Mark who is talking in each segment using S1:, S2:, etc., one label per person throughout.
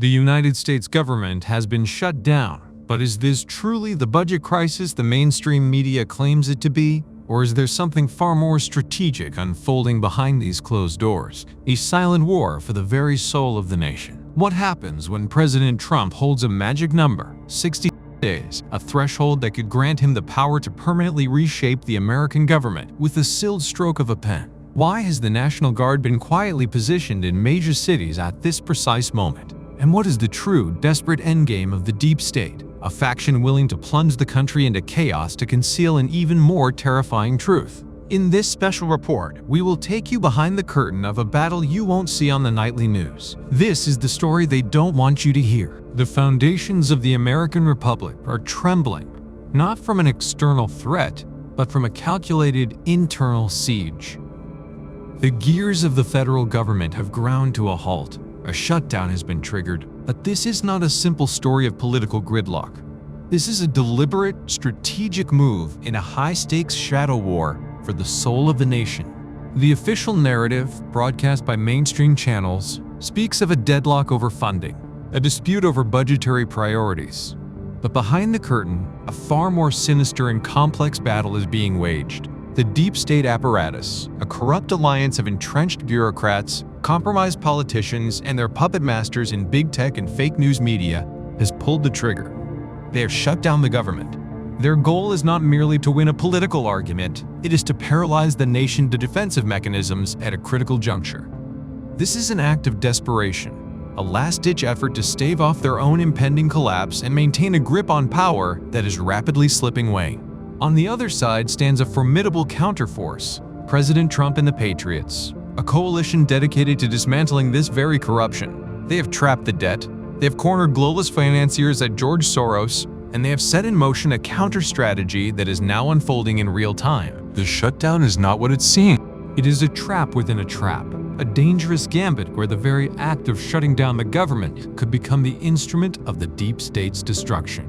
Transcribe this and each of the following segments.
S1: The United States government has been shut down, but is this truly the budget crisis the mainstream media claims it to be? Or is there something far more strategic unfolding behind these closed doors? A silent war for the very soul of the nation. What happens when President Trump holds a magic number, 60 days, a threshold that could grant him the power to permanently reshape the American government with the sealed stroke of a pen? Why has the National Guard been quietly positioned in major cities at this precise moment? And what is the true, desperate endgame of the deep state? A faction willing to plunge the country into chaos to conceal an even more terrifying truth. In this special report, we will take you behind the curtain of a battle you won't see on the nightly news. This is the story they don't want you to hear. The foundations of the American Republic are trembling, not from an external threat, but from a calculated internal siege. The gears of the federal government have ground to a halt. A shutdown has been triggered, but this is not a simple story of political gridlock. This is a deliberate, strategic move in a high-stakes shadow war for the soul of the nation. The official narrative, broadcast by mainstream channels, speaks of a deadlock over funding, a dispute over budgetary priorities. But behind the curtain, a far more sinister and complex battle is being waged. The deep state apparatus, a corrupt alliance of entrenched bureaucrats, compromised politicians, and their puppet masters in big tech and fake news media, has pulled the trigger. They have shut down the government. Their goal is not merely to win a political argument, it is to paralyze the nation to defensive mechanisms at a critical juncture. This is an act of desperation, a last-ditch effort to stave off their own impending collapse and maintain a grip on power that is rapidly slipping away. On the other side stands a formidable counterforce, President Trump and the Patriots, a coalition dedicated to dismantling this very corruption. They have trapped the debt, they have cornered globalist financiers like George Soros, and they have set in motion a counter-strategy that is now unfolding in real time. The shutdown is not what it seems. It is a trap within a trap, a dangerous gambit where the very act of shutting down the government could become the instrument of the deep state's destruction.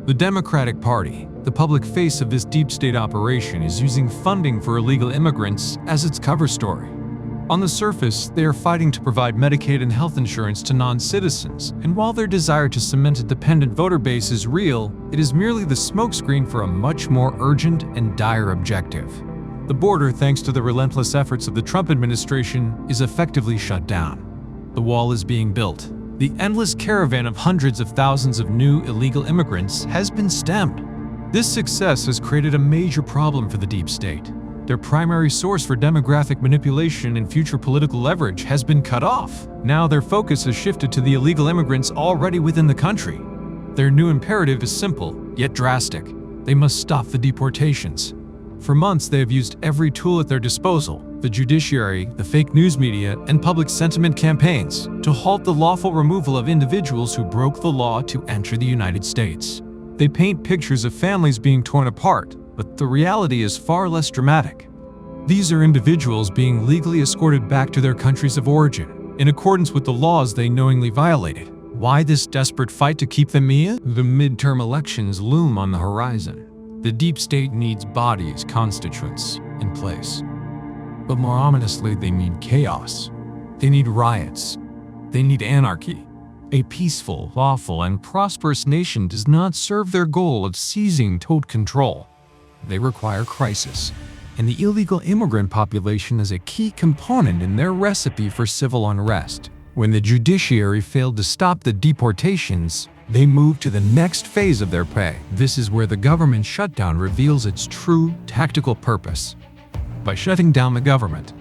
S1: The Democratic Party, the public face of this deep state operation, is using funding for illegal immigrants as its cover story. On the surface, they are fighting to provide Medicaid and health insurance to non-citizens, and while their desire to cement a dependent voter base is real, it is merely the smokescreen for a much more urgent and dire objective. The border, thanks to the relentless efforts of the Trump administration, is effectively shut down. The wall is being built. The endless caravan of hundreds of thousands of new illegal immigrants has been stemmed. This success has created a major problem for the deep state. Their primary source for demographic manipulation and future political leverage has been cut off. Now their focus has shifted to the illegal immigrants already within the country. Their new imperative is simple, yet drastic. They must stop the deportations. For months, they have used every tool at their disposal, the judiciary, the fake news media, and public sentiment campaigns, to halt the lawful removal of individuals who broke the law to enter the United States. They paint pictures of families being torn apart, but the reality is far less dramatic. These are individuals being legally escorted back to their countries of origin, in accordance with the laws they knowingly violated. Why this desperate fight to keep them here? The midterm elections loom on the horizon. The deep state needs bodies, constituents, in place. But more ominously, they need chaos. They need riots. They need anarchy. A peaceful, lawful, and prosperous nation does not serve their goal of seizing total control. They require crisis, and the illegal immigrant population is a key component in their recipe for civil unrest. When the judiciary failed to stop the deportations, they moved to the next phase of their play. This is where the government shutdown reveals its true tactical purpose. By shutting down the government,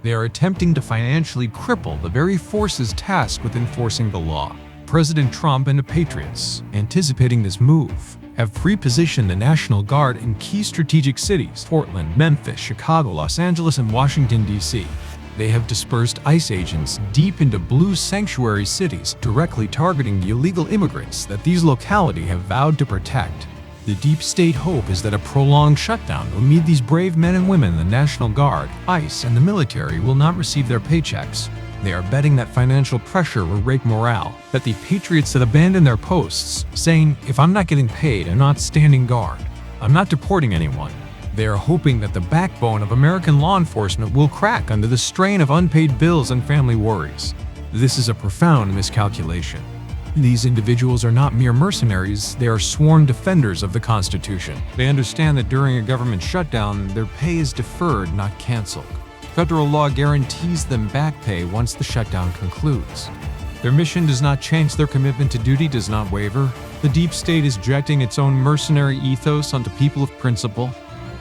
S1: they are attempting to financially cripple the very forces tasked with enforcing the law. President Trump and the Patriots, anticipating this move, have pre-positioned the National Guard in key strategic cities: Portland, Memphis, Chicago, Los Angeles, and Washington, D.C. They have dispersed ICE agents deep into blue sanctuary cities, directly targeting the illegal immigrants that these localities have vowed to protect. The deep state hope is that a prolonged shutdown will mean these brave men and women, the National Guard, ICE, and the military will not receive their paychecks. They are betting that financial pressure will rake morale, that the patriots that abandon their posts, saying, "If I'm not getting paid, I'm not standing guard. I'm not deporting anyone." They are hoping that the backbone of American law enforcement will crack under the strain of unpaid bills and family worries. This is a profound miscalculation. These individuals are not mere mercenaries, they are sworn defenders of the Constitution. They understand that during a government shutdown, their pay is deferred, not canceled. Federal law guarantees them back pay once the shutdown concludes. Their mission does not change, their commitment to duty does not waver. The deep state is projecting its own mercenary ethos onto people of principle.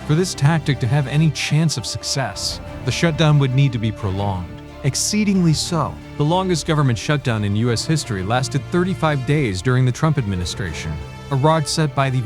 S1: For this tactic to have any chance of success, the shutdown would need to be prolonged. Exceedingly so. The longest government shutdown in U.S. history lasted 35 days during the Trump administration, a record set by the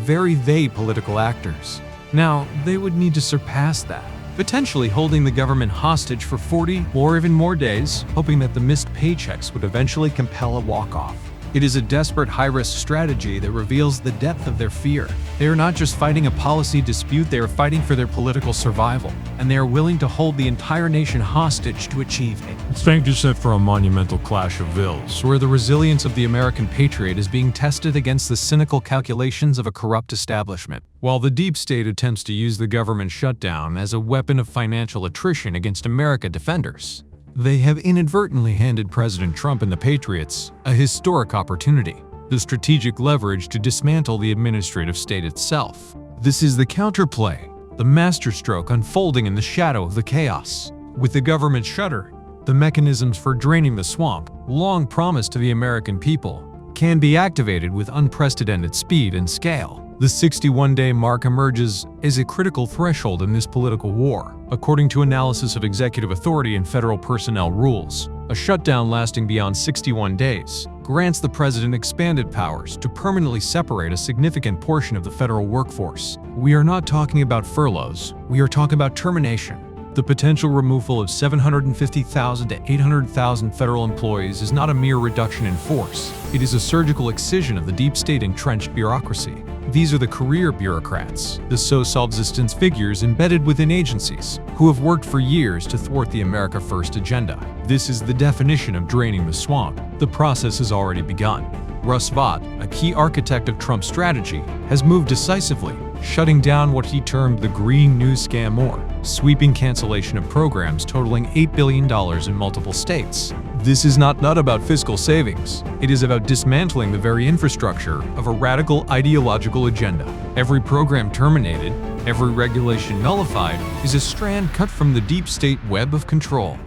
S1: they political actors. Now, they would need to surpass that, potentially holding the government hostage for 40 or even more days, hoping that the missed paychecks would eventually compel a walk-off. It is a desperate high-risk strategy that reveals the depth of their fear. They are not just fighting a policy dispute, they are fighting for their political survival, and they are willing to hold the entire nation hostage to achieve it. It's time to set for a monumental clash of wills, where the resilience of the American patriot is being tested against the cynical calculations of a corrupt establishment. While the deep state attempts to use the government shutdown as a weapon of financial attrition against America defenders, they have inadvertently handed President Trump and the Patriots a historic opportunity, the strategic leverage to dismantle the administrative state itself. This is the counterplay, the masterstroke unfolding in the shadow of the chaos. With the government shudder, the mechanisms for draining the swamp, long promised to the American people, can be activated with unprecedented speed and scale. The 61-day mark emerges as a critical threshold in this political war. According to analysis of executive authority and federal personnel rules, a shutdown lasting beyond 61 days grants the president expanded powers to permanently separate a significant portion of the federal workforce. We are not talking about furloughs, we are talking about termination. The potential removal of 750,000 to 800,000 federal employees is not a mere reduction in force. It is a surgical excision of the deep state entrenched bureaucracy. These are the career bureaucrats, the so-subsistence figures embedded within agencies, who have worked for years to thwart the America First agenda. This is the definition of draining the swamp. The process has already begun. Russ Vought, a key architect of Trump's strategy, has moved decisively, shutting down what he termed the Green New Scam war, sweeping cancellation of programs totaling $8 billion in multiple states. This is not about fiscal savings. It is about dismantling the very infrastructure of a radical ideological agenda. Every program terminated, every regulation nullified, is a strand cut from the deep state web of control.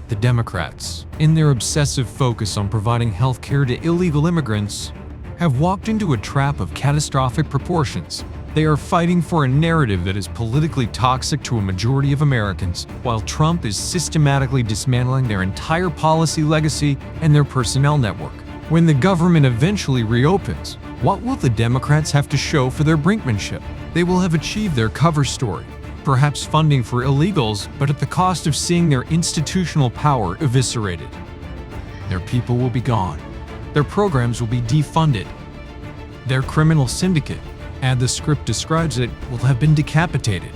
S1: The Democrats, in their obsessive focus on providing health care to illegal immigrants, have walked into a trap of catastrophic proportions. They are fighting for a narrative that is politically toxic to a majority of Americans, while Trump is systematically dismantling their entire policy legacy and their personnel network. When the government eventually reopens, what will the Democrats have to show for their brinkmanship? They will have achieved their cover story, perhaps funding for illegals, but at the cost of seeing their institutional power eviscerated. Their people will be gone. Their programs will be defunded. Their criminal syndicate, and the script describes it, will have been decapitated.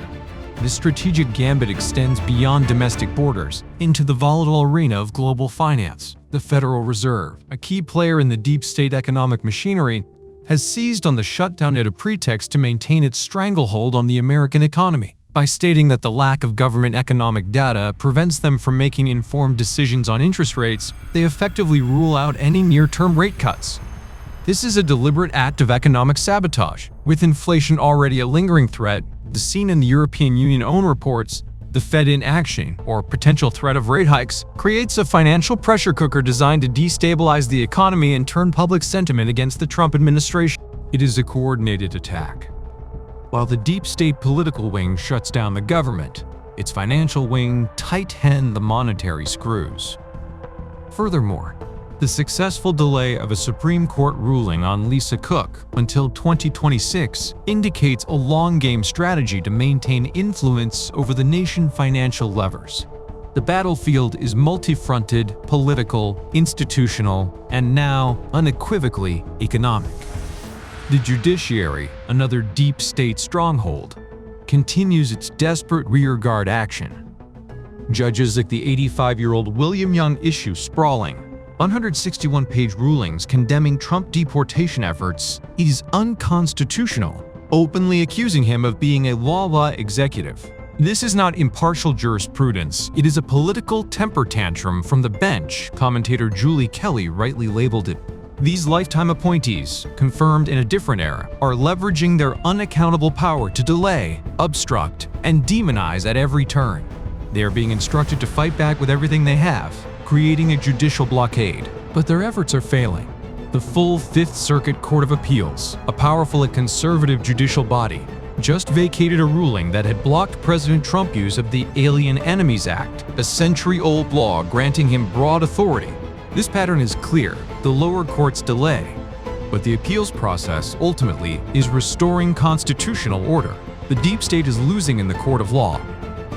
S1: This strategic gambit extends beyond domestic borders into the volatile arena of global finance. The Federal Reserve, a key player in the deep state economic machinery, has seized on the shutdown as a pretext to maintain its stranglehold on the American economy. By stating that the lack of government economic data prevents them from making informed decisions on interest rates, they effectively rule out any near-term rate cuts. This is a deliberate act of economic sabotage. With inflation already a lingering threat, the scene in the European Union own reports, the Fed in action, or potential threat of rate hikes, creates a financial pressure cooker designed to destabilize the economy and turn public sentiment against the Trump administration. It is a coordinated attack. While the deep state political wing shuts down the government, its financial wing tighten the monetary screws. Furthermore, the successful delay of a Supreme Court ruling on Lisa Cook until 2026 indicates a long-game strategy to maintain influence over the nation's financial levers. The battlefield is multi-fronted, political, institutional, and now unequivocally economic. The judiciary, another deep state stronghold, continues its desperate rearguard action. Judges like the 85-year-old William Young issue sprawling 161-page rulings condemning Trump deportation efforts is unconstitutional, openly accusing him of being a law executive. This is not impartial jurisprudence, it is a political temper tantrum from the bench, commentator Julie Kelly rightly labeled it. These lifetime appointees, confirmed in a different era, are leveraging their unaccountable power to delay, obstruct, and demonize at every turn. They are being instructed to fight back with everything they have, creating a judicial blockade. But their efforts are failing. The full Fifth Circuit Court of Appeals, a powerful and conservative judicial body, just vacated a ruling that had blocked President Trump's use of the Alien Enemies Act, a century-old law granting him broad authority. This pattern is clear: the lower courts delay, but the appeals process ultimately is restoring constitutional order. The deep state is losing in the court of law.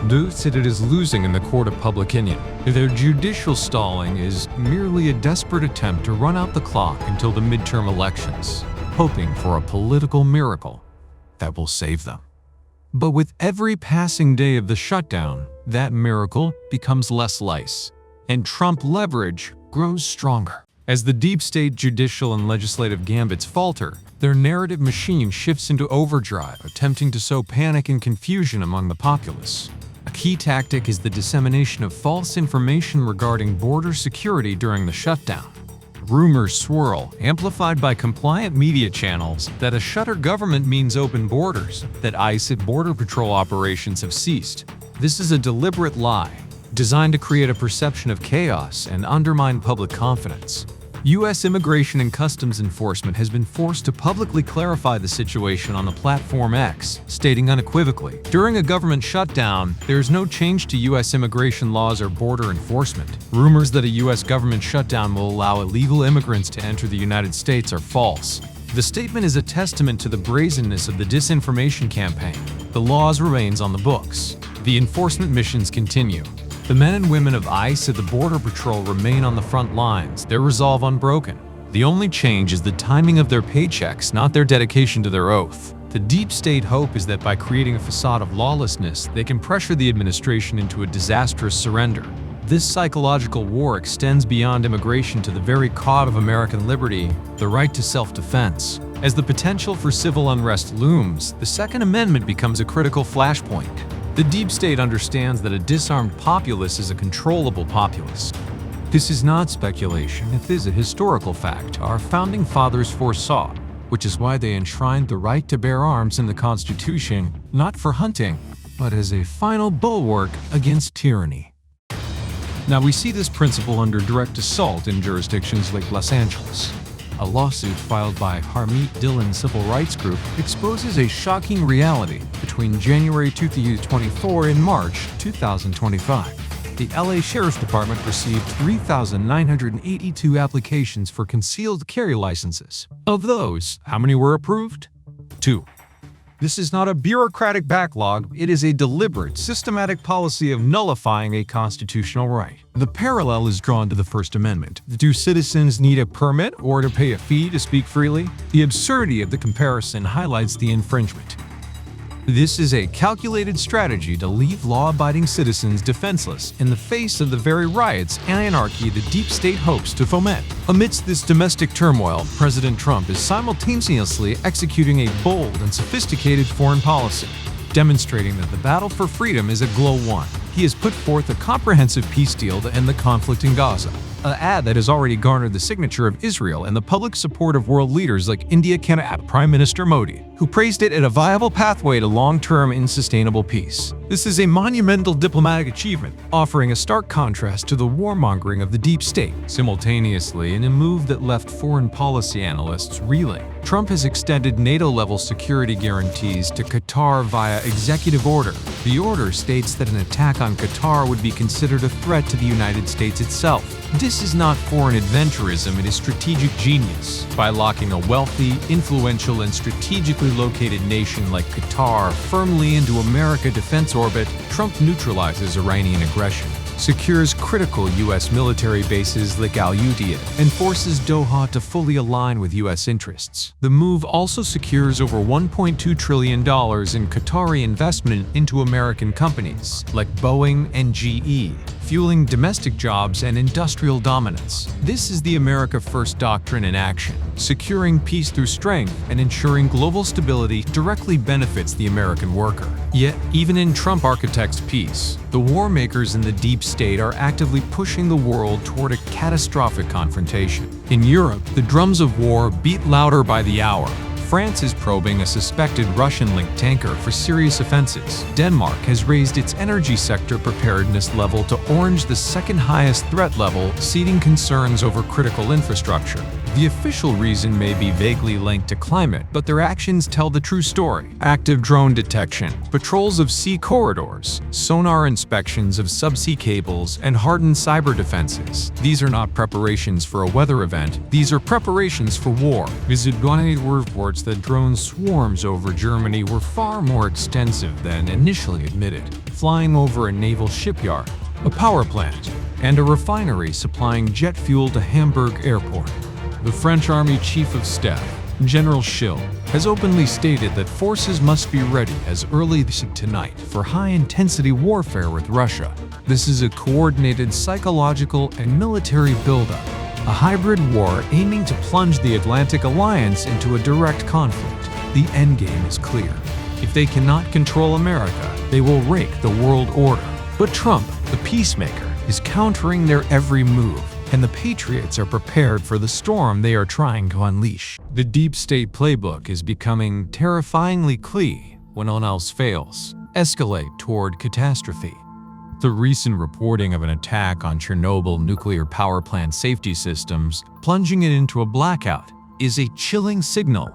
S1: Those said it is losing in the court of public opinion. Their judicial stalling is merely a desperate attempt to run out the clock until the midterm elections, hoping for a political miracle that will save them. But with every passing day of the shutdown, that miracle becomes less lice, and Trump leverage grows stronger. As the deep state judicial and legislative gambits falter, their narrative machine shifts into overdrive, attempting to sow panic and confusion among the populace. A key tactic is the dissemination of false information regarding border security during the shutdown. Rumors swirl, amplified by compliant media channels, that a shutter government means open borders, that ICE and Border Patrol operations have ceased. This is a deliberate lie, designed to create a perception of chaos and undermine public confidence. U.S. Immigration and Customs Enforcement has been forced to publicly clarify the situation on the platform X, stating unequivocally, "During a government shutdown, there is no change to U.S. immigration laws or border enforcement. Rumors that a U.S. government shutdown will allow illegal immigrants to enter the United States are false." The statement is a testament to the brazenness of the disinformation campaign. The laws remains on the books. The enforcement missions continue. The men and women of ICE and the Border Patrol remain on the front lines, their resolve unbroken. The only change is the timing of their paychecks, not their dedication to their oath. The deep state hope is that by creating a facade of lawlessness, they can pressure the administration into a disastrous surrender. This psychological war extends beyond immigration to the very cause of American liberty, the right to self-defense. As the potential for civil unrest looms, the Second Amendment becomes a critical flashpoint. The deep state understands that a disarmed populace is a controllable populace. This is not speculation, it is a historical fact our founding fathers foresaw, which is why they enshrined the right to bear arms in the Constitution, not for hunting, but as a final bulwark against tyranny. Now we see this principle under direct assault in jurisdictions like Los Angeles. A lawsuit filed by Harmeet Dillon Civil Rights Group exposes a shocking reality between January 2024 and March 2025. The LA Sheriff's Department received 3,982 applications for concealed carry licenses. Of those, how many were approved? 2. This is not a bureaucratic backlog, it is a deliberate, systematic policy of nullifying a constitutional right. The parallel is drawn to the First Amendment. Do citizens need a permit or to pay a fee to speak freely? The absurdity of the comparison highlights the infringement. This is a calculated strategy to leave law-abiding citizens defenseless in the face of the very riots and anarchy the deep state hopes to foment. Amidst this domestic turmoil, President Trump is simultaneously executing a bold and sophisticated foreign policy, demonstrating that the battle for freedom is a glow one. He has put forth a comprehensive peace deal to end the conflict in Gaza, an ad that has already garnered the signature of Israel and the public support of world leaders like India, Canada, and Prime Minister Modi, who praised it as a viable pathway to long-term and sustainable peace. This is a monumental diplomatic achievement, offering a stark contrast to the warmongering of the deep state. Simultaneously, in a move that left foreign policy analysts reeling, Trump has extended NATO-level security guarantees to Qatar via executive order. The order states that an attack on Qatar would be considered a threat to the United States itself. This is not foreign adventurism, it is strategic genius. By locking a wealthy, influential, and strategically located nation like Qatar firmly into American defense orbit, Trump neutralizes Iranian aggression, secures critical U.S. military bases like Al-Udeid, and forces Doha to fully align with U.S. interests. The move also secures over $1.2 trillion in Qatari investment into American companies like Boeing and GE, fueling domestic jobs and industrial dominance. This is the America First doctrine in action. Securing peace through strength and ensuring global stability directly benefits the American worker. Yet, even in Trump architect's peace, the war makers in the deep state are actively pushing the world toward a catastrophic confrontation. In Europe, the drums of war beat louder by the hour. France is probing a suspected Russian-linked tanker for serious offenses. Denmark has raised its energy sector preparedness level to orange, the second highest threat level, ceding concerns over critical infrastructure. The official reason may be vaguely linked to climate, but their actions tell the true story. Active drone detection, patrols of sea corridors, sonar inspections of subsea cables, and hardened cyber defenses. These are not preparations for a weather event, these are preparations for war. Visigonet reports that drone swarms over Germany were far more extensive than initially admitted, flying over a naval shipyard, a power plant, and a refinery supplying jet fuel to Hamburg Airport. The French Army Chief of Staff, General Schill, has openly stated that forces must be ready as early as tonight for high-intensity warfare with Russia. This is a coordinated psychological and military buildup, a hybrid war aiming to plunge the Atlantic Alliance into a direct conflict. The endgame is clear. If they cannot control America, they will rake the world order. But Trump, the peacemaker, is countering their every move, and the Patriots are prepared for the storm they are trying to unleash. The deep state playbook is becoming terrifyingly clear when all else fails. Escalate toward catastrophe. The recent reporting of an attack on Chernobyl nuclear power plant safety systems, plunging it into a blackout, is a chilling signal.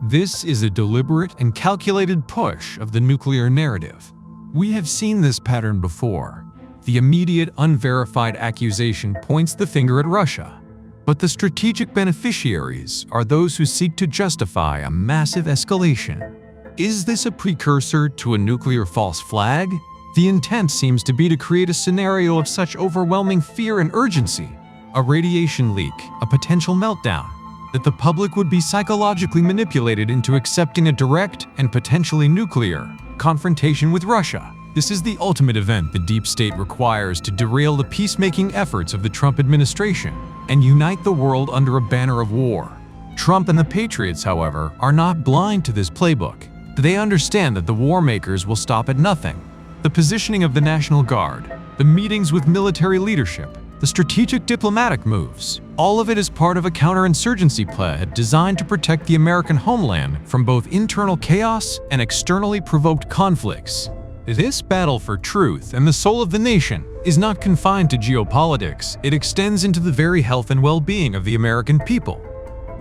S1: This is a deliberate and calculated push of the nuclear narrative. We have seen this pattern before. The immediate, unverified accusation points the finger at Russia. But the strategic beneficiaries are those who seek to justify a massive escalation. Is this a precursor to a nuclear false flag? The intent seems to be to create a scenario of such overwhelming fear and urgency, a radiation leak, a potential meltdown, that the public would be psychologically manipulated into accepting a direct and potentially nuclear confrontation with Russia. This is the ultimate event the deep state requires to derail the peacemaking efforts of the Trump administration and unite the world under a banner of war. Trump and the Patriots, however, are not blind to this playbook. They understand that the war makers will stop at nothing. The positioning of the National Guard, the meetings with military leadership, the strategic diplomatic moves, all of it is part of a counterinsurgency plan designed to protect the American homeland from both internal chaos and externally provoked conflicts. This battle for truth and the soul of the nation is not confined to geopolitics. It extends into the very health and well-being of the American people.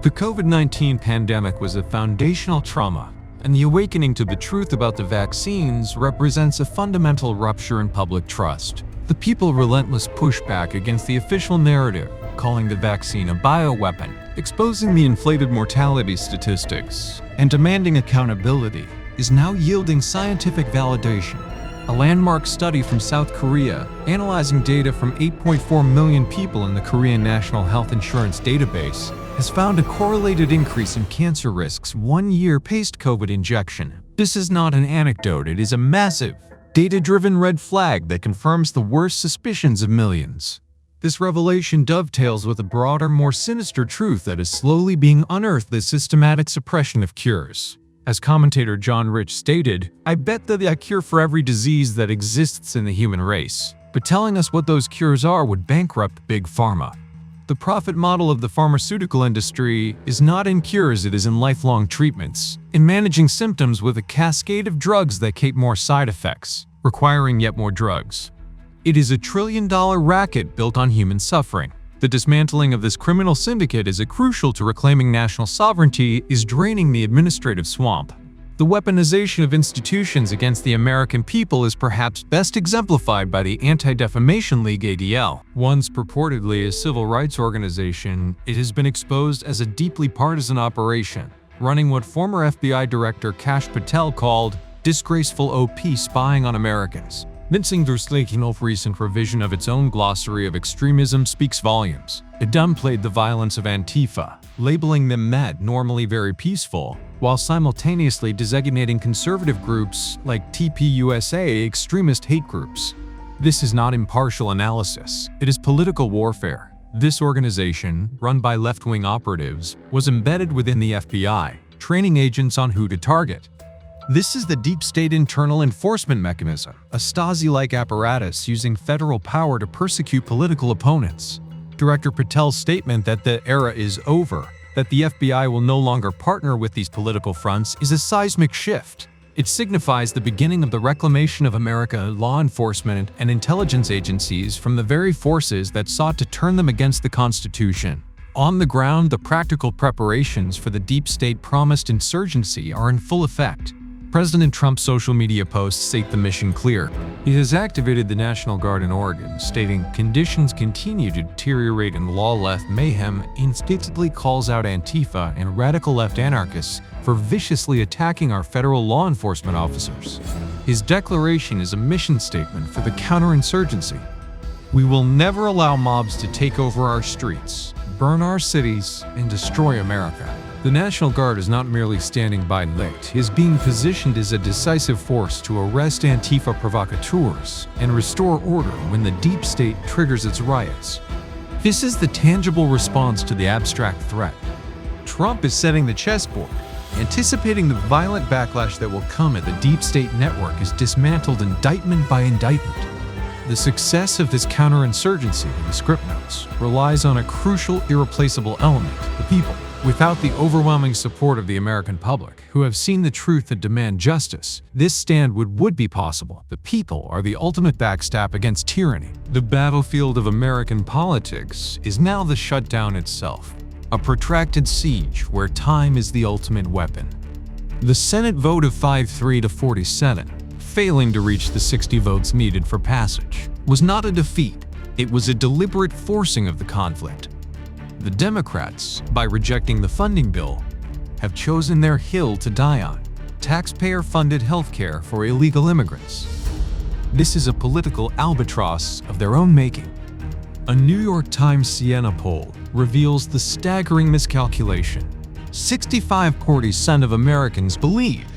S1: The COVID-19 pandemic was a foundational trauma, and the awakening to the truth about the vaccines represents a fundamental rupture in public trust. The people's relentless pushback against the official narrative, calling the vaccine a bioweapon, exposing the inflated mortality statistics, and demanding accountability, is now yielding scientific validation. A landmark study from South Korea, analyzing data from 8.4 million people in the Korean National Health Insurance Database, has found a correlated increase in cancer risks 1 year post-COVID injection. This is not an anecdote, it is a massive, data-driven red flag that confirms the worst suspicions of millions. This revelation dovetails with a broader, more sinister truth that is slowly being unearthed: the systematic suppression of cures. As commentator John Rich stated, "I bet that a cure for every disease that exists in the human race, but telling us what those cures are would bankrupt Big Pharma." The profit model of the pharmaceutical industry is not in cures, it is in lifelong treatments, in managing symptoms with a cascade of drugs that create more side effects, requiring yet more drugs. It is a trillion-dollar racket built on human suffering. The dismantling of this criminal syndicate is crucial to reclaiming national sovereignty, is draining the administrative swamp. The weaponization of institutions against the American people is perhaps best exemplified by the Anti-Defamation League (ADL). Once purportedly a civil rights organization, it has been exposed as a deeply partisan operation, running what former FBI Director Kash Patel called disgraceful OP spying on Americans. Mincing Verslaken's recent revision of its own glossary of extremism speaks volumes. It downplayed the violence of Antifa, labeling them mad, normally very peaceful, while simultaneously designating conservative groups like TPUSA extremist hate groups. This is not impartial analysis, it is political warfare. This organization, run by left-wing operatives, was embedded within the FBI, training agents on who to target. This is the deep state internal enforcement mechanism, a Stasi-like apparatus using federal power to persecute political opponents. Director Patel's statement that the era is over, that the FBI will no longer partner with these political fronts, is a seismic shift. It signifies the beginning of the reclamation of American law enforcement and intelligence agencies from the very forces that sought to turn them against the Constitution. On the ground, the practical preparations for the deep state promised insurgency are in full effect. President Trump's social media posts state the mission clear. He has activated the National Guard in Oregon, stating conditions continue to deteriorate and law-left mayhem, instantly calls out Antifa and radical left anarchists for viciously attacking our federal law enforcement officers. His declaration is a mission statement for the counterinsurgency. We will never allow mobs to take over our streets, burn our cities, and destroy America. The National Guard is not merely standing by and it is being positioned as a decisive force to arrest Antifa provocateurs and restore order when the deep state triggers its riots. This is the tangible response to the abstract threat. Trump is setting the chessboard, anticipating the violent backlash that will come as the deep state network is dismantled indictment by indictment. The success of this counterinsurgency, the script notes, relies on a crucial, irreplaceable element, the people. Without the overwhelming support of the American public, who have seen the truth and demand justice, this stand would be possible. The people are the ultimate backstop against tyranny. The battlefield of American politics is now the shutdown itself, a protracted siege where time is the ultimate weapon. The Senate vote of 5-3 to 47, failing to reach the 60 votes needed for passage, was not a defeat. It was a deliberate forcing of the conflict. The Democrats, by rejecting the funding bill, have chosen their hill to die on: taxpayer-funded healthcare for illegal immigrants. This is a political albatross of their own making. A New York Times Siena poll reveals the staggering miscalculation. 65% of Americans believe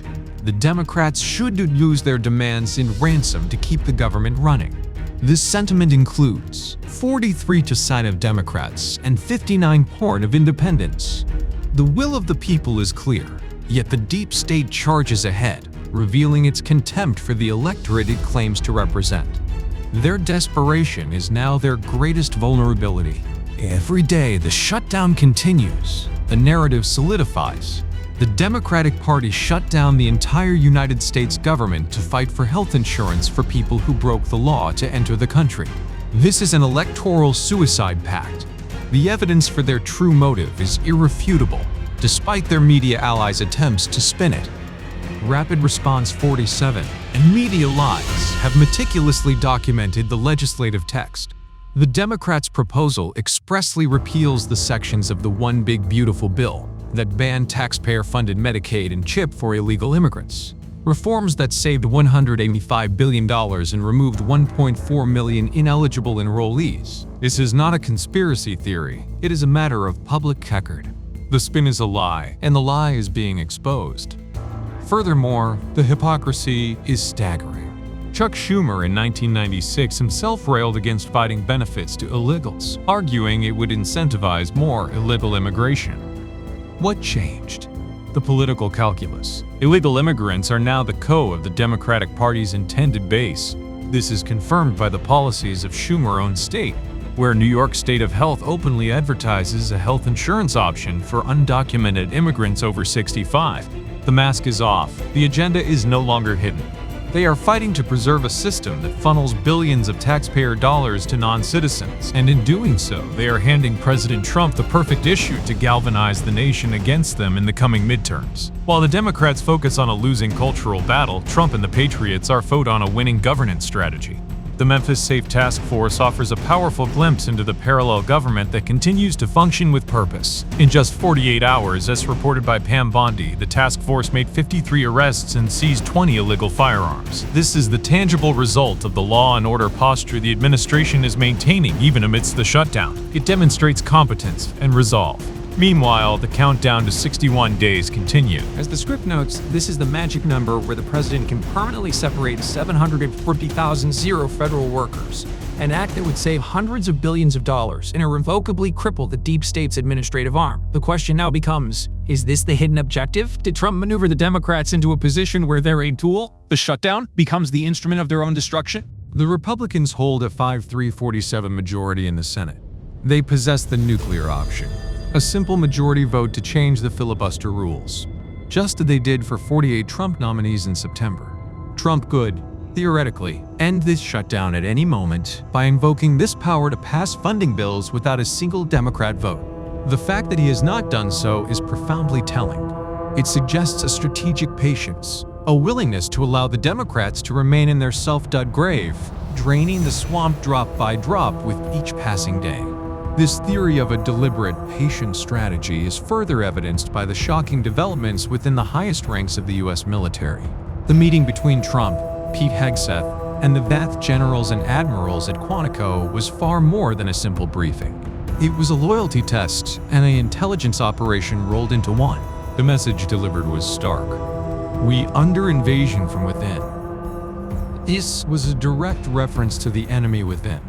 S1: the Democrats should use their demands in ransom to keep the government running. This sentiment includes 43% of Democrats and 59% of independents. The will of the people is clear, yet the deep state charges ahead, revealing its contempt for the electorate it claims to represent. Their desperation is now their greatest vulnerability. Every day the shutdown continues, the narrative solidifies. The Democratic Party shut down the entire United States government to fight for health insurance for people who broke the law to enter the country. This is an electoral suicide pact. The evidence for their true motive is irrefutable, despite their media allies' attempts to spin it. Rapid Response 47 and Media Lies have meticulously documented the legislative text. The Democrats' proposal expressly repeals the sections of the One Big Beautiful Bill that banned taxpayer-funded Medicaid and CHIP for illegal immigrants. Reforms that saved $185 billion and removed 1.4 million ineligible enrollees. This is not a conspiracy theory, it is a matter of public record. The spin is a lie, and the lie is being exposed. Furthermore, the hypocrisy is staggering. Chuck Schumer in 1996 himself railed against fighting benefits to illegals, arguing it would incentivize more illegal immigration. What changed? The political calculus. Illegal immigrants are now the core of the Democratic Party's intended base. This is confirmed by the policies of Schumer's own state, where New York State of Health openly advertises a health insurance option for undocumented immigrants over 65. The mask is off. The agenda is no longer hidden. They are fighting to preserve a system that funnels billions of taxpayer dollars to non-citizens, and in doing so, they are handing President Trump the perfect issue to galvanize the nation against them in the coming midterms. While the Democrats focus on a losing cultural battle, Trump and the Patriots are focused on a winning governance strategy. The Memphis Safe Task Force offers a powerful glimpse into the parallel government that continues to function with purpose. In just 48 hours, as reported by Pam Bondi, the task force made 53 arrests and seized 20 illegal firearms. This is the tangible result of the law and order posture the administration is maintaining even amidst the shutdown. It demonstrates competence and resolve. Meanwhile, the countdown to 61 days continued.
S2: As the script notes, this is the magic number where the president can permanently separate 740,000 federal workers, an act that would save hundreds of billions of dollars and irrevocably cripple the deep state's administrative arm. The question now becomes, is this the hidden objective? Did Trump maneuver the Democrats into a position where they're a tool? The shutdown becomes the instrument of their own destruction?
S1: The Republicans hold a 5-3-47 majority in the Senate. They possess the nuclear option, a simple majority vote to change the filibuster rules, just as they did for 48 Trump nominees in September. Trump could, theoretically, end this shutdown at any moment by invoking this power to pass funding bills without a single Democrat vote. The fact that he has not done so is profoundly telling. It suggests a strategic patience, a willingness to allow the Democrats to remain in their self-dug grave, draining the swamp drop by drop with each passing day. This theory of a deliberate, patient strategy is further evidenced by the shocking developments within the highest ranks of the U.S. military. The meeting between Trump, Pete Hegseth, and the VATH generals and admirals at Quantico was far more than a simple briefing. It was a loyalty test and an intelligence operation rolled into one. The message delivered was stark. We under invasion from within. This was a direct reference to the enemy within,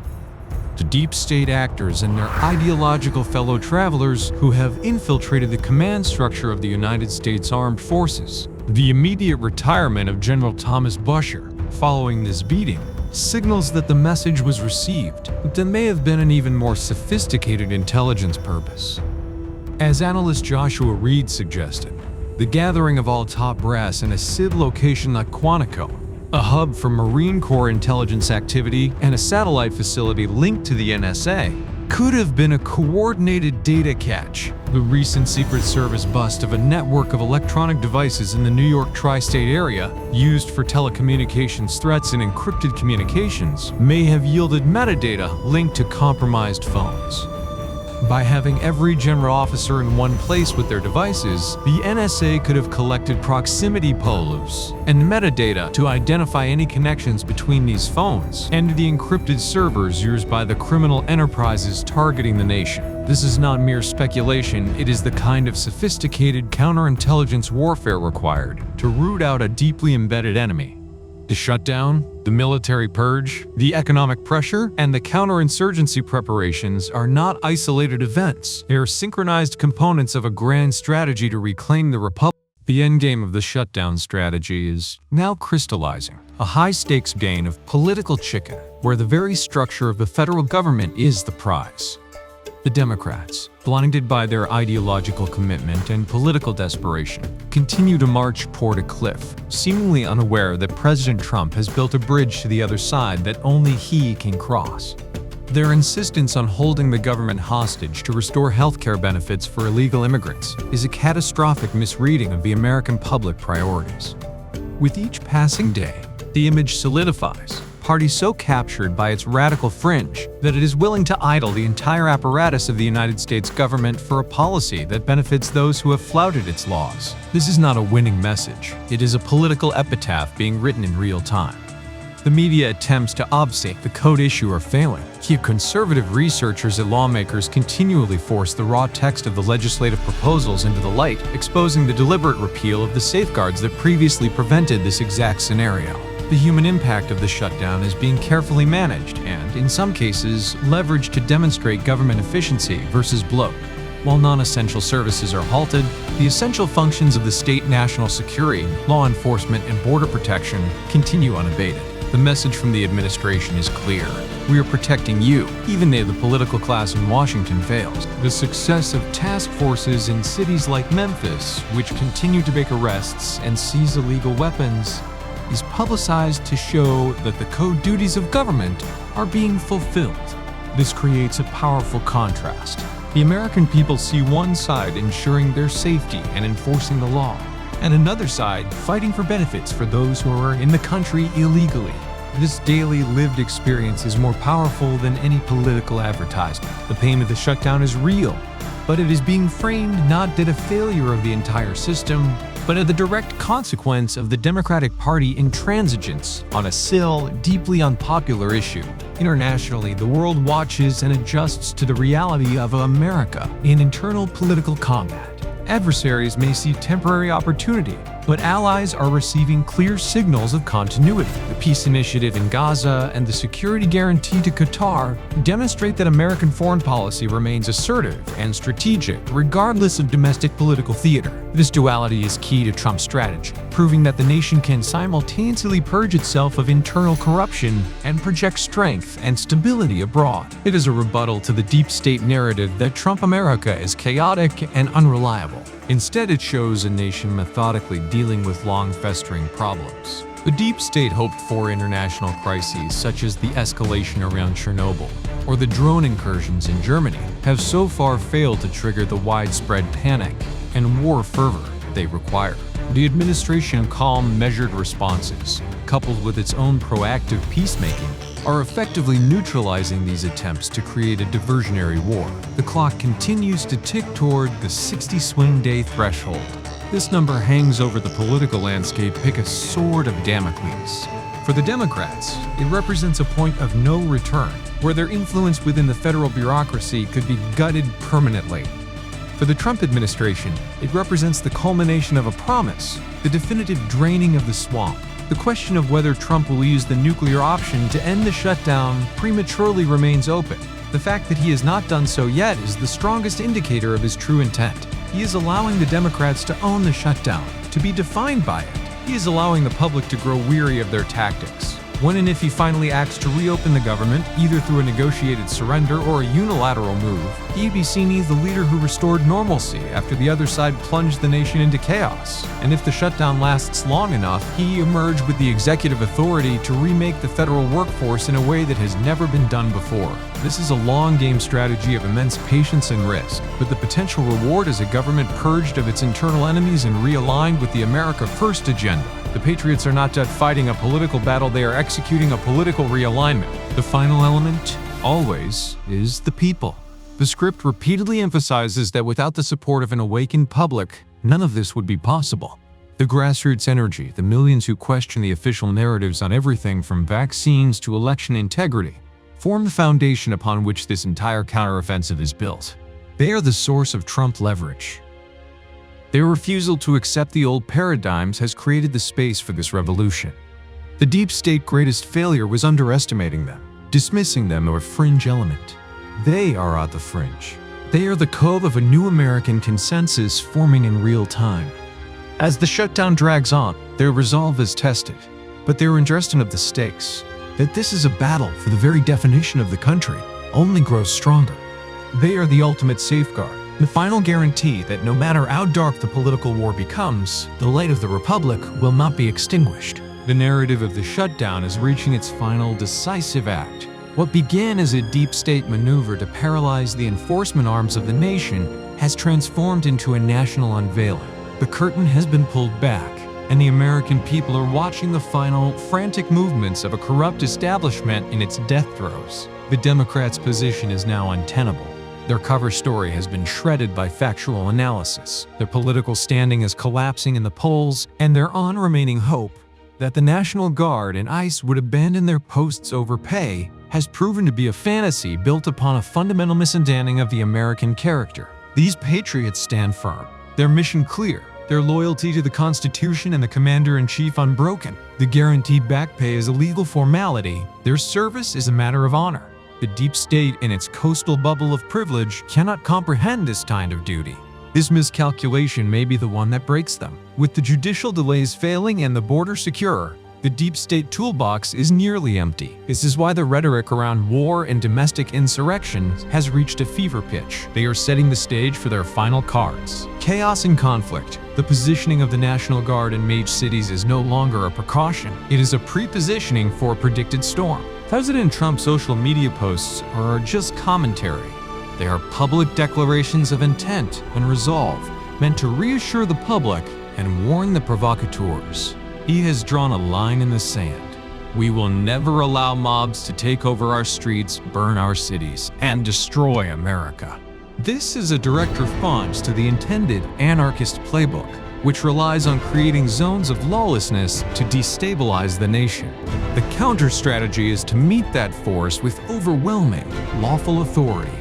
S1: to deep state actors and their ideological fellow travelers who have infiltrated the command structure of the United States Armed Forces. The immediate retirement of General Thomas Busher following this beating signals that the message was received, but there may have been an even more sophisticated intelligence purpose. As analyst Joshua Reed suggested, the gathering of all top brass in a SID location like Quantico, a hub for Marine Corps intelligence activity and a satellite facility linked to the NSA, could have been a coordinated data catch. The recent Secret Service bust of a network of electronic devices in the New York tri-state area used for telecommunications threats and encrypted communications may have yielded metadata linked to compromised phones. By having every general officer in one place with their devices, the NSA could have collected proximity polos and metadata to identify any connections between these phones and the encrypted servers used by the criminal enterprises targeting the nation. This is not mere speculation, it is the kind of sophisticated counterintelligence warfare required to root out a deeply embedded enemy. The shutdown, the military purge, the economic pressure, and the counterinsurgency preparations are not isolated events. They are synchronized components of a grand strategy to reclaim the republic. The endgame of the shutdown strategy is now crystallizing, a high-stakes game of political chicken, where the very structure of the federal government is the prize. The Democrats, blinded by their ideological commitment and political desperation, continue to march toward a cliff, seemingly unaware that President Trump has built a bridge to the other side that only he can cross. Their insistence on holding the government hostage to restore healthcare benefits for illegal immigrants is a catastrophic misreading of the American public priorities. With each passing day, the image solidifies. Party so captured by its radical fringe that it is willing to idle the entire apparatus of the United States government for a policy that benefits those who have flouted its laws. This is not a winning message. It is a political epitaph being written in real time. The media attempts to obfuscate the code issue are failing. Yet conservative researchers and lawmakers continually force the raw text of the legislative proposals into the light, exposing the deliberate repeal of the safeguards that previously prevented this exact scenario. The human impact of the shutdown is being carefully managed and, in some cases, leveraged to demonstrate government efficiency versus bloat. While non-essential services are halted, the essential functions of the state national security, law enforcement, and border protection continue unabated. The message from the administration is clear. We are protecting you, even though the political class in Washington fails. The success of task forces in cities like Memphis, which continue to make arrests and seize illegal weapons, is publicized to show that the code duties of government are being fulfilled. This creates a powerful contrast. The American people see one side ensuring their safety and enforcing the law, and another side fighting for benefits for those who are in the country illegally. This daily lived experience is more powerful than any political advertisement. The pain of the shutdown is real, but it is being framed not as a failure of the entire system, but the direct consequence of the Democratic Party intransigence on a still deeply unpopular issue. Internationally, the world watches and adjusts to the reality of America in internal political combat. Adversaries may see temporary opportunity, but allies are receiving clear signals of continuity. The peace initiative in Gaza and the security guarantee to Qatar demonstrate that American foreign policy remains assertive and strategic, regardless of domestic political theater. This duality is key to Trump's strategy, proving that the nation can simultaneously purge itself of internal corruption and project strength and stability abroad. It is a rebuttal to the deep state narrative that Trump America is chaotic and unreliable. Instead, it shows a nation methodically dealing with long-festering problems. The deep state hoped for international crises such as the escalation around Chernobyl or the drone incursions in Germany have so far failed to trigger the widespread panic and war fervor they require. The administration's calm, measured responses, coupled with its own proactive peacemaking, are effectively neutralizing these attempts to create a diversionary war. The clock continues to tick toward the 60 swing day threshold. This number hangs over the political landscape like a sword of Damocles. For the Democrats, it represents a point of no return, where their influence within the federal bureaucracy could be gutted permanently. For the Trump administration, it represents the culmination of a promise, the definitive draining of the swamp. The question of whether Trump will use the nuclear option to end the shutdown prematurely remains open. The fact that he has not done so yet is the strongest indicator of his true intent. He is allowing the Democrats to own the shutdown, to be defined by it. He is allowing the public to grow weary of their tactics. When and if he finally acts to reopen the government, either through a negotiated surrender or a unilateral move, he be seen as the leader who restored normalcy after the other side plunged the nation into chaos. And if the shutdown lasts long enough, he emerged with the executive authority to remake the federal workforce in a way that has never been done before. This is a long-game strategy of immense patience and risk, but the potential reward is a government purged of its internal enemies and realigned with the America First agenda. The Patriots are not just fighting a political battle, they are executing a political realignment. The final element, always, is the people. The script repeatedly emphasizes that without the support of an awakened public, none of this would be possible. The grassroots energy, the millions who question the official narratives on everything from vaccines to election integrity, form the foundation upon which this entire counteroffensive is built. They are the source of Trump leverage. Their refusal to accept the old paradigms has created the space for this revolution. The deep state greatest failure was underestimating them, dismissing them as a fringe element. They are at the fringe. They are the cove of a new American consensus forming in real time. As the shutdown drags on, their resolve is tested, but their understanding of the stakes, that this is a battle for the very definition of the country, only grows stronger. They are the ultimate safeguard, the final guarantee that no matter how dark the political war becomes, the light of the Republic will not be extinguished. The narrative of the shutdown is reaching its final decisive act. What began as a deep state maneuver to paralyze the enforcement arms of the nation has transformed into a national unveiling. The curtain has been pulled back, and the American people are watching the final, frantic movements of a corrupt establishment in its death throes. The Democrats' position is now untenable. Their cover story has been shredded by factual analysis. Their political standing is collapsing in the polls, and their remaining hope that the National Guard and ICE would abandon their posts over pay has proven to be a fantasy built upon a fundamental misunderstanding of the American character. These patriots stand firm, their mission clear, their loyalty to the Constitution and the Commander-in-Chief unbroken. The guaranteed back pay is a legal formality, their service is a matter of honor. The deep state in its coastal bubble of privilege cannot comprehend this kind of duty. This miscalculation may be the one that breaks them. With the judicial delays failing and the border secure, the deep state toolbox is nearly empty. This is why the rhetoric around war and domestic insurrection has reached a fever pitch. They are setting the stage for their final cards. Chaos and conflict. The positioning of the National Guard in major cities is no longer a precaution. It is a pre-positioning for a predicted storm. President Trump's social media posts are just commentary. They are public declarations of intent and resolve, meant to reassure the public and warn the provocateurs. He has drawn a line in the sand. We will never allow mobs to take over our streets, burn our cities, and destroy America. This is a direct response to the intended anarchist playbook. which relies on creating zones of lawlessness to destabilize the nation. The counter-strategy is to meet that force with overwhelming, lawful authority.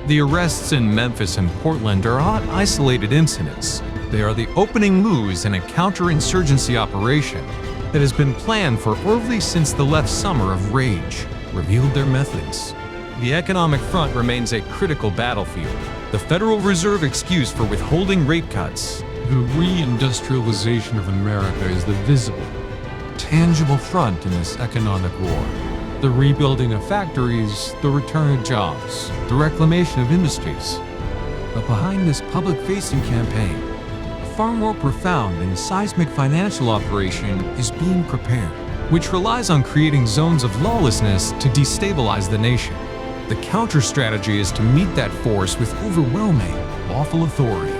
S1: The arrests in Memphis and Portland are not isolated incidents. They are the opening moves in a counterinsurgency operation that has been planned for early since the left's summer of rage revealed their methods. The economic front remains a critical battlefield. The Federal Reserve excuse for withholding rate cuts.
S3: The reindustrialization of America is the visible, tangible front in this economic war. The rebuilding of factories, the return of jobs, the reclamation of industries. But behind this public-facing campaign, a far more profound and seismic financial operation is being prepared,
S1: which relies on creating zones of lawlessness to destabilize the nation. The counter-strategy is to meet that force with overwhelming, lawful authority.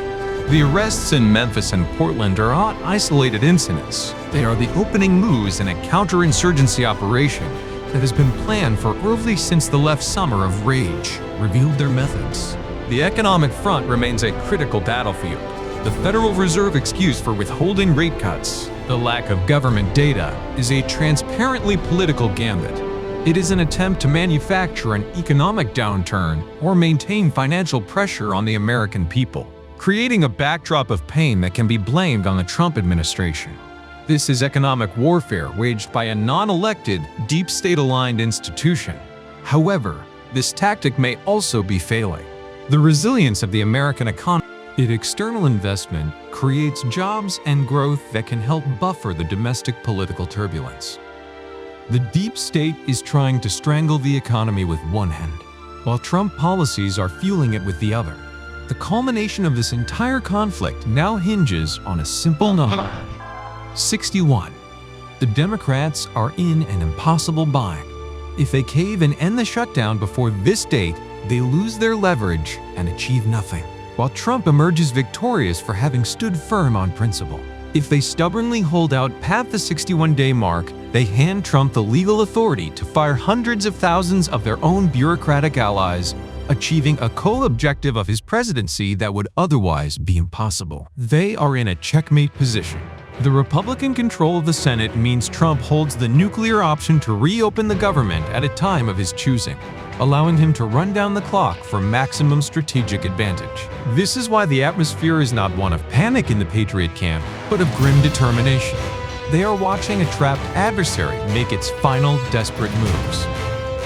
S1: The arrests in Memphis and Portland are not isolated incidents. They are the opening moves in a counterinsurgency operation that has been planned for early since the left's summer of rage revealed their methods. The economic front remains a critical battlefield. The Federal Reserve excuse for withholding rate cuts, the lack of government data, is a transparently political gambit. It is an attempt to manufacture an economic downturn or maintain financial pressure on the American people, creating a backdrop of pain that can be blamed on the Trump administration. This is economic warfare waged by a non-elected, deep state-aligned institution. However, this tactic may also be failing. The resilience of the American economy. External investment creates jobs and growth that can help buffer the domestic political turbulence. The deep state is trying to strangle the economy with one hand, while Trump policies are fueling it with the other. The culmination of this entire conflict now hinges on a simple number: 61. The Democrats are in an impossible bind. If they cave and end the shutdown before this date, they lose their leverage and achieve nothing, while Trump emerges victorious for having stood firm on principle. If they stubbornly hold out past the 61-day mark, they hand Trump the legal authority to fire hundreds of thousands of their own bureaucratic allies, achieving a co-objective of his presidency that would otherwise be impossible. They are in a checkmate position. The Republican control of the Senate means Trump holds the nuclear option to reopen the government at a time of his choosing, allowing him to run down the clock for maximum strategic advantage. This is why the atmosphere is not one of panic in the Patriot camp, but of grim determination. They are watching a trapped adversary make its final desperate moves.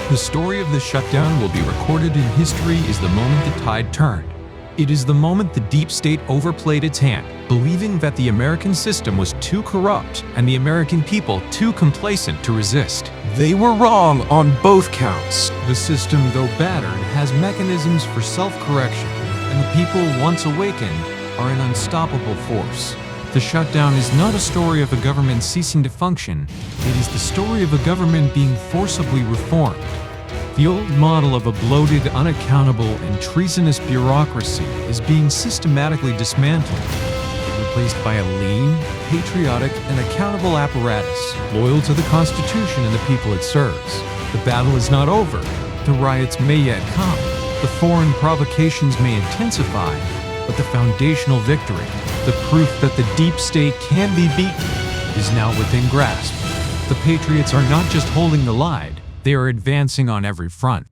S1: The story of the shutdown will be recorded in history as the moment the tide turned. It is the moment the deep state overplayed its hand, believing that the American system was too corrupt and the American people too complacent to resist. They were wrong on both counts. The system, though battered, has mechanisms for self-correction, and the people, once awakened, are an unstoppable force. The shutdown is not a story of a government ceasing to function. It is the story of a government being forcibly reformed. The old model of a bloated, unaccountable, and treasonous bureaucracy is being systematically dismantled, replaced by a lean, patriotic, and accountable apparatus, loyal to the Constitution and the people it serves. The battle is not over. The riots may yet come. The foreign provocations may intensify, but the foundational victory, the proof that the deep state can be beaten, is now within grasp. The Patriots are not just holding the line, they are advancing on every front.